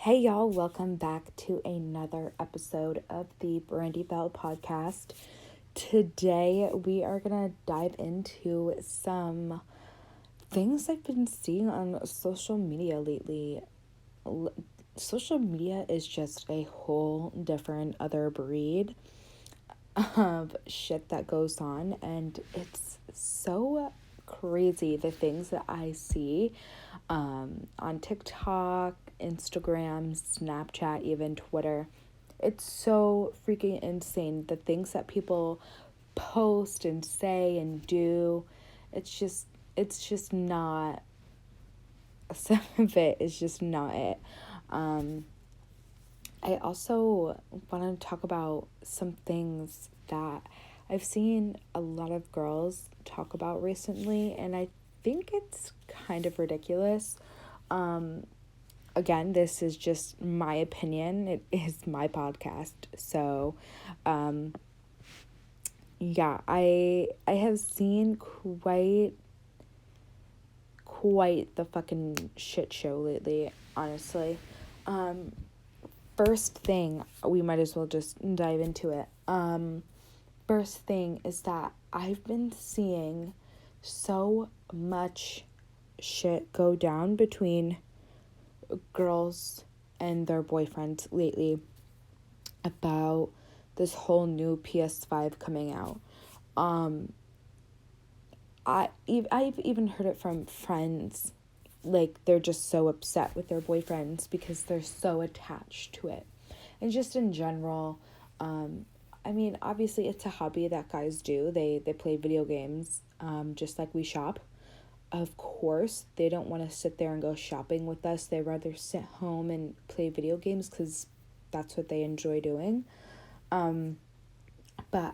Hey y'all, welcome back to another episode of the Brandy Bell podcast. Today we are going to dive into some things I've been seeing on social media lately. Social media is just a whole different other breed of shit that goes on, and it's so crazy the things that I see on TikTok, Instagram, Snapchat, even Twitter. It's so freaking insane the things that people post and say and do. It's just not, some of it is just not it. I also want to talk about some things that I've seen a lot of girls talk about recently, and I think it's kind of ridiculous. Again, this is just my opinion. It is my podcast. So, yeah, I have seen quite the fucking shit show lately, honestly. First thing, we might as well just dive into it. First thing is that I've been seeing so much shit go down between girls and their boyfriends lately about this whole new PS5 coming out. I've even heard it from friends, like they're just so upset with their boyfriends because they're so attached to it. And just in general, I mean, obviously it's a hobby that guys do. They play video games, just like we shop. Of course, they don't want to sit there and go shopping with us. They rather sit home and play video games because that's what they enjoy doing. But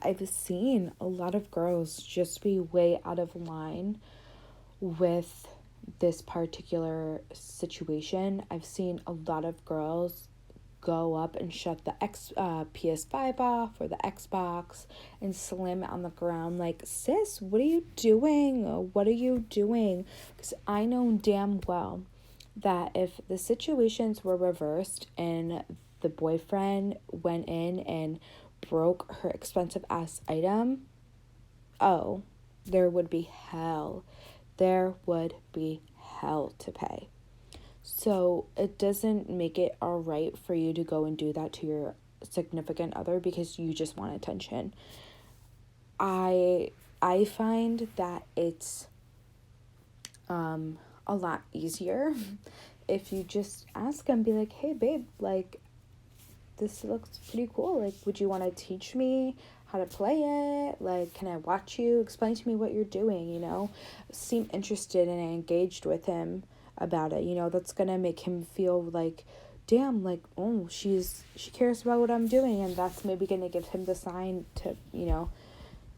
I've seen a lot of girls just be way out of line with this particular situation. I've seen a lot of girls go up and shut the PS5 off or the Xbox and slam it on the ground like, sis, what are you doing? What are you doing? Because I know damn well that if the situations were reversed and the boyfriend went in and broke her expensive ass item, oh, there would be hell. There would be hell to pay. So it doesn't make it all right for you to go and do that to your significant other because you just want attention. I find that it's a lot easier if you just ask and be like, "Hey babe, like this looks pretty cool. Like would you want to teach me how to play it? Like can I watch you? Explain to me what you're doing, you know? Seem interested and engaged with him about it. You know, that's going to make him feel like damn, like oh, she cares about what I'm doing, and that's maybe going to give him the sign to, you know,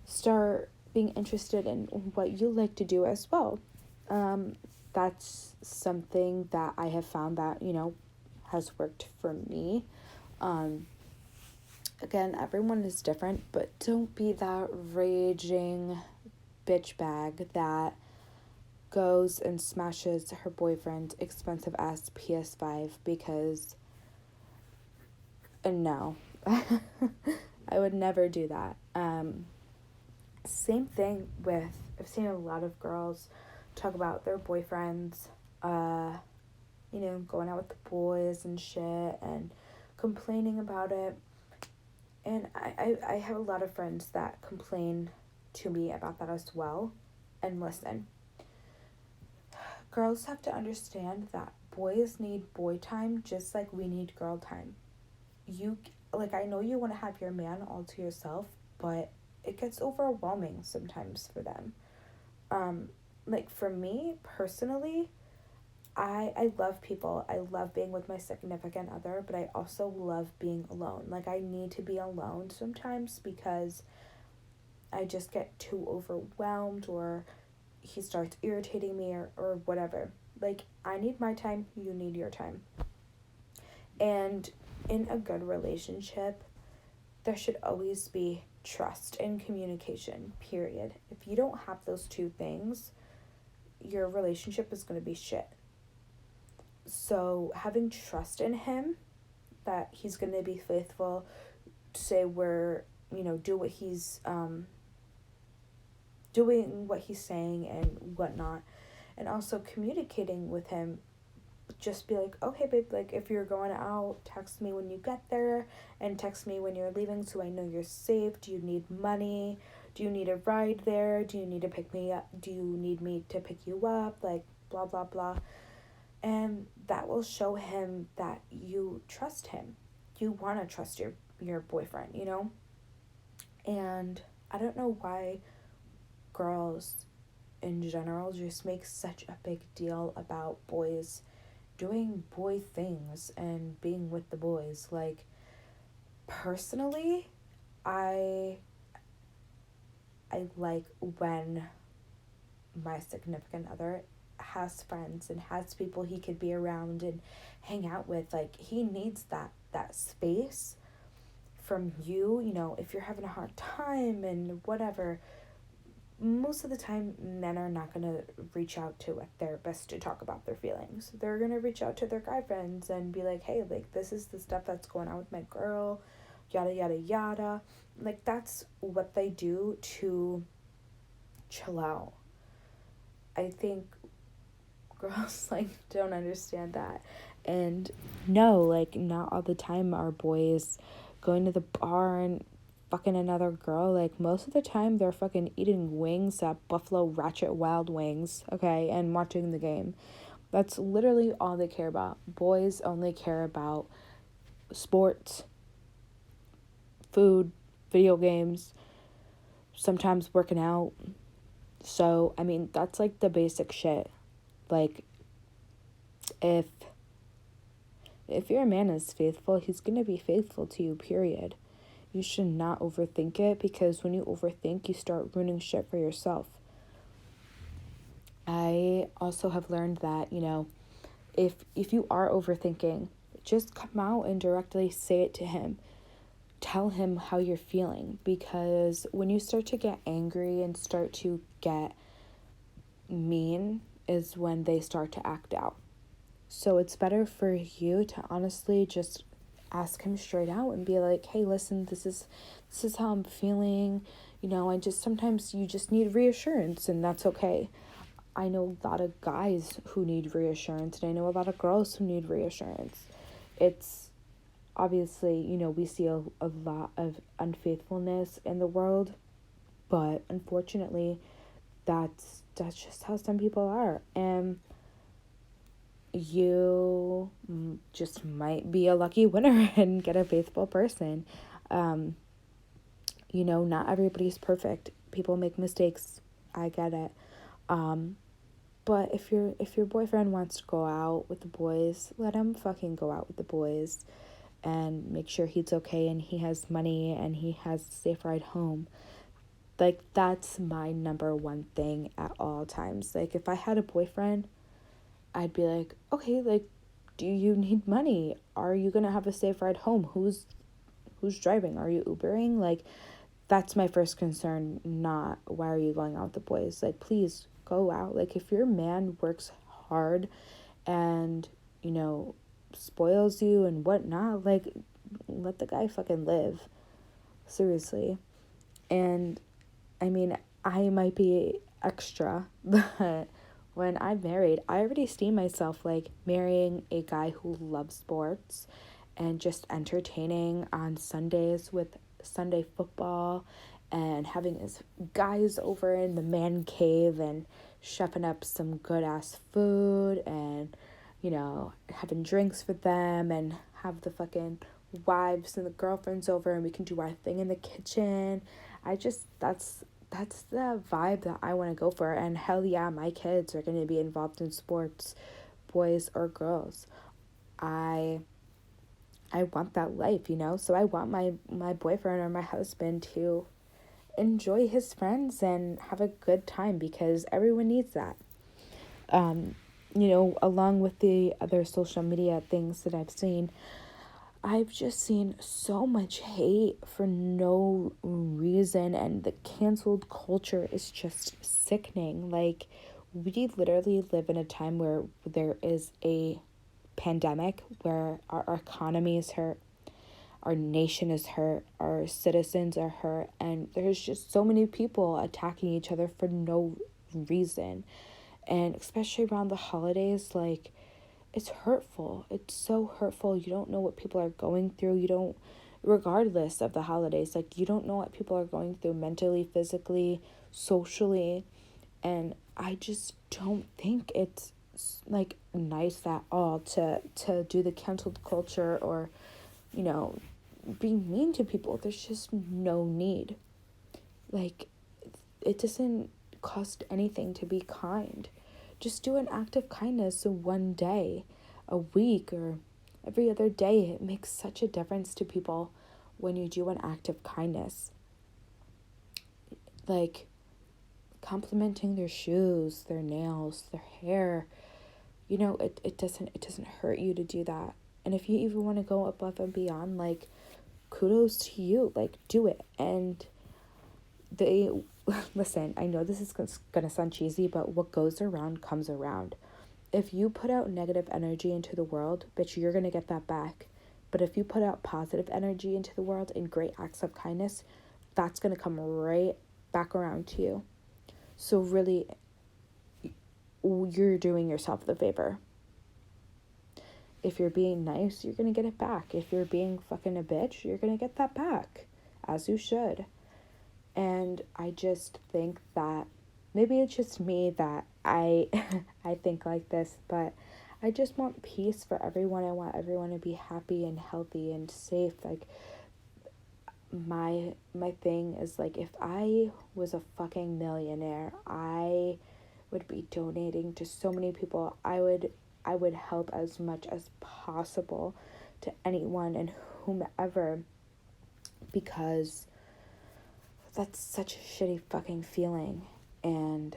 start being interested in what you like to do as well. That's something that I have found that, you know, has worked for me. Again, everyone is different, but don't be that raging bitch bag that goes and smashes her boyfriend's expensive ass PS5 because no. I would never do that. Same thing with, I've seen a lot of girls talk about their boyfriends, you know, going out with the boys and shit and complaining about it. And I have a lot of friends that complain to me about that as well. And listen, girls have to understand that boys need boy time just like we need girl time. I know you want to have your man all to yourself, but it gets overwhelming sometimes for them. Like for me personally, I love people. I love being with my significant other, but I also love being alone. Like I need to be alone sometimes because I just get too overwhelmed or he starts irritating me or whatever. Like I need my time, you need your time. And in a good relationship, there should always be trust and communication, period. If you don't have those two things, your relationship is going to be shit. So having trust in him that he's going to be faithful, say we're, do what he's doing, what he's saying and whatnot, and also communicating with him. Just be like, okay, babe, like if you're going out, text me when you get there and text me when you're leaving so I know you're safe. Do you need money? Do you need a ride there? Do you need to pick me up? Do you need me to pick you up? Like, blah, blah, blah. And that will show him that you trust him. You want to trust your boyfriend, And I don't know why girls in general just make such a big deal about boys doing boy things and being with the boys. Like, personally, I like when my significant other has friends and has people he could be around and hang out with. Like, he needs that space from you, if you're having a hard time and whatever. Most of the time, men are not going to reach out to a therapist to talk about their feelings. They're going to reach out to their guy friends and be like, hey, like, this is the stuff that's going on with my girl, yada, yada, yada. Like, that's what they do to chill out. I think girls, like, don't understand that. And no, like, not all the time are boys going to the bar and fucking another girl. Like, most of the time they're fucking eating wings at Buffalo Ratchet Wild Wings, okay, and watching the game. That's literally all they care about. Boys only care about sports, food, video games, sometimes working out. So, I mean, that's like the basic shit. Like, if your man is faithful, he's gonna be faithful to you, period. You should not overthink it, because when you overthink, you start ruining shit for yourself. I also have learned that, if you are overthinking, just come out and directly say it to him. Tell him how you're feeling, because when you start to get angry and start to get mean is when they start to act out. So it's better for you to honestly just ask him straight out and be like, hey, listen, this is how I'm feeling. I just, sometimes you just need reassurance, and that's okay. I know a lot of guys who need reassurance, and I know a lot of girls who need reassurance. It's obviously, we see a lot of unfaithfulness in the world, but unfortunately, that's just how some people are. And you just might be a lucky winner and get a faithful person. Not everybody's perfect. People make mistakes. I get it. But if your boyfriend wants to go out with the boys, let him fucking go out with the boys, and make sure he's okay and he has money and he has a safe ride home. Like, that's my number one thing at all times. Like, if I had a boyfriend, I'd be like, okay, like, do you need money? Are you gonna have a safe ride home? Who's driving? Are you Ubering? Like, that's my first concern, not why are you going out with the boys? Like, please go out. Like, if your man works hard and, spoils you and whatnot, like, let the guy fucking live. Seriously. And, I mean, I might be extra, but when I'm married, I already see myself, like, marrying a guy who loves sports and just entertaining on Sundays with Sunday football, and having his guys over in the man cave and chefing up some good ass food, and having drinks for them, and have the fucking wives and the girlfriends over, and we can do our thing in the kitchen. That's the vibe that I want to go for. And hell yeah, my kids are going to be involved in sports, boys or girls. I want that life, so I want my boyfriend or my husband to enjoy his friends and have a good time, because everyone needs that. Along with the other social media things that I've seen, I've just seen so much hate for no reason, and the canceled culture is just sickening. Like, we literally live in a time where there is a pandemic where our economy is hurt, our nation is hurt, our citizens are hurt, and there's just so many people attacking each other for no reason. And especially around the holidays, like, it's hurtful. It's so hurtful. You don't know what people are going through. You don't, regardless of the holidays, like, you don't know what people are going through mentally, physically, socially. And I just don't think it's like nice at all to do the canceled culture or, you know, being mean to people. There's just no need. Like, it doesn't cost anything to be kind. Just do an act of kindness one day, a week, or every other day. It makes such a difference to people when you do an act of kindness. Like, complimenting their shoes, their nails, their hair. You know, it doesn't hurt you to do that. And if you even want to go above and beyond, like, kudos to you. Like, do it. And they listen, I know this is gonna sound cheesy, but what goes around comes around. If you put out negative energy into the world, bitch, you're gonna get that back. But if you put out positive energy into the world and great acts of kindness, that's gonna come right back around to you. So really, you're doing yourself the favor. If you're being nice, you're gonna get it back. If you're being fucking a bitch, you're gonna get that back, as you should. And I just think that maybe it's just me that I I think like this, but I just want peace for everyone. I want everyone to be happy and healthy and safe. Like, my thing is, like, if I was a fucking millionaire, I would be donating to so many people. I would help as much as possible to anyone and whomever, because that's such a shitty fucking feeling. And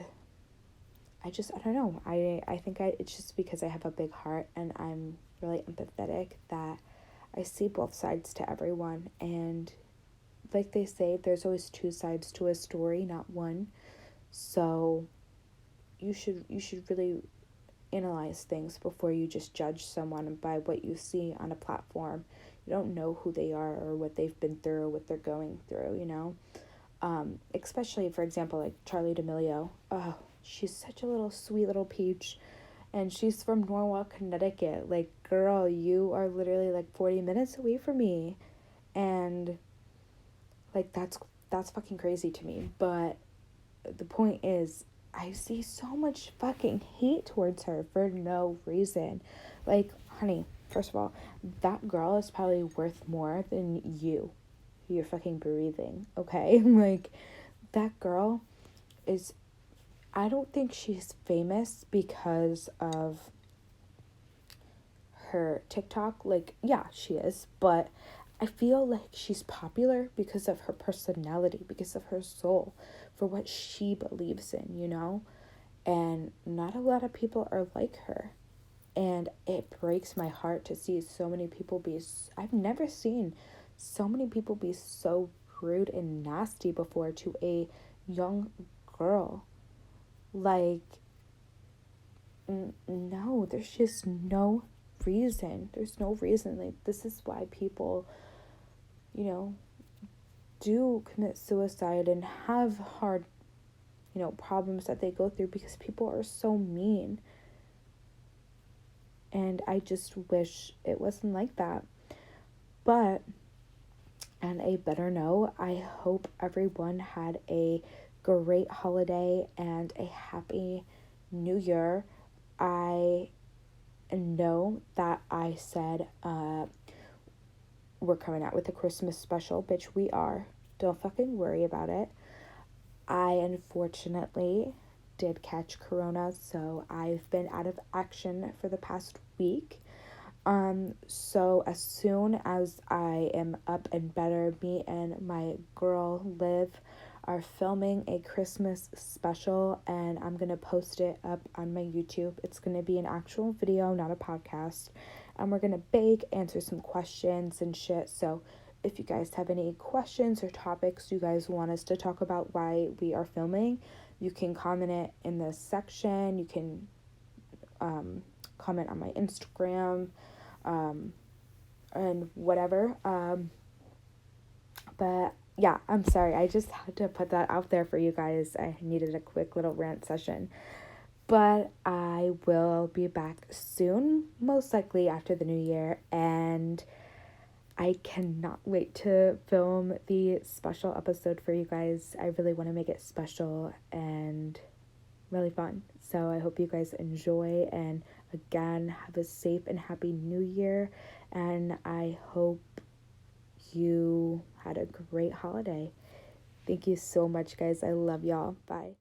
I don't know. I think it's just because I have a big heart and I'm really empathetic that I see both sides to everyone. And like they say, there's always two sides to a story, not one. So you should really analyze things before you just judge someone by what you see on a platform. You don't know who they are or what they've been through or what they're going through, you know? Especially, for example, like Charli D'Amelio. Oh, she's such a little sweet little peach. And she's from Norwalk, Connecticut. Like, girl, you are literally like 40 minutes away from me. And like, that's fucking crazy to me. But the point is, I see so much fucking hate towards her for no reason. Like, honey, first of all, that girl is probably worth more than you're fucking breathing, okay? Like, that girl is, I don't think she's famous because of her TikTok. Like, yeah, she is, but I feel like she's popular because of her personality, because of her soul, for what she believes in, you know? And not a lot of people are like her. And it breaks my heart to see so many people be, I've never seen so many people be so rude and nasty before to a young girl. Like, no, there's just no reason. There's no reason. Like, this is why people, you know, do commit suicide and have hard, you know, problems that they go through, because people are so mean. And I just wish it wasn't like that. But on a better note, I hope everyone had a great holiday and a happy new year. I know that I said we're coming out with a Christmas special. Bitch, we are. Don't fucking worry about it. I unfortunately did catch corona, so I've been out of action for the past week. So as soon as I am up and better, me and my girl Liv are filming a Christmas special, and I'm gonna post it up on my YouTube. It's gonna be an actual video, not a podcast. And we're gonna bake, answer some questions and shit. So if you guys have any questions or topics you guys want us to talk about while we are filming, you can comment it in the section. You can comment on my Instagram, and whatever. But yeah, I'm sorry. I just had to put that out there for you guys. I needed a quick little rant session. But I will be back soon, most likely after the new year, and I cannot wait to film the special episode for you guys. I really want to make it special and really fun. So I hope you guys enjoy, and again, have a safe and happy new year, and I hope you had a great holiday. Thank you so much, guys. I love y'all. Bye.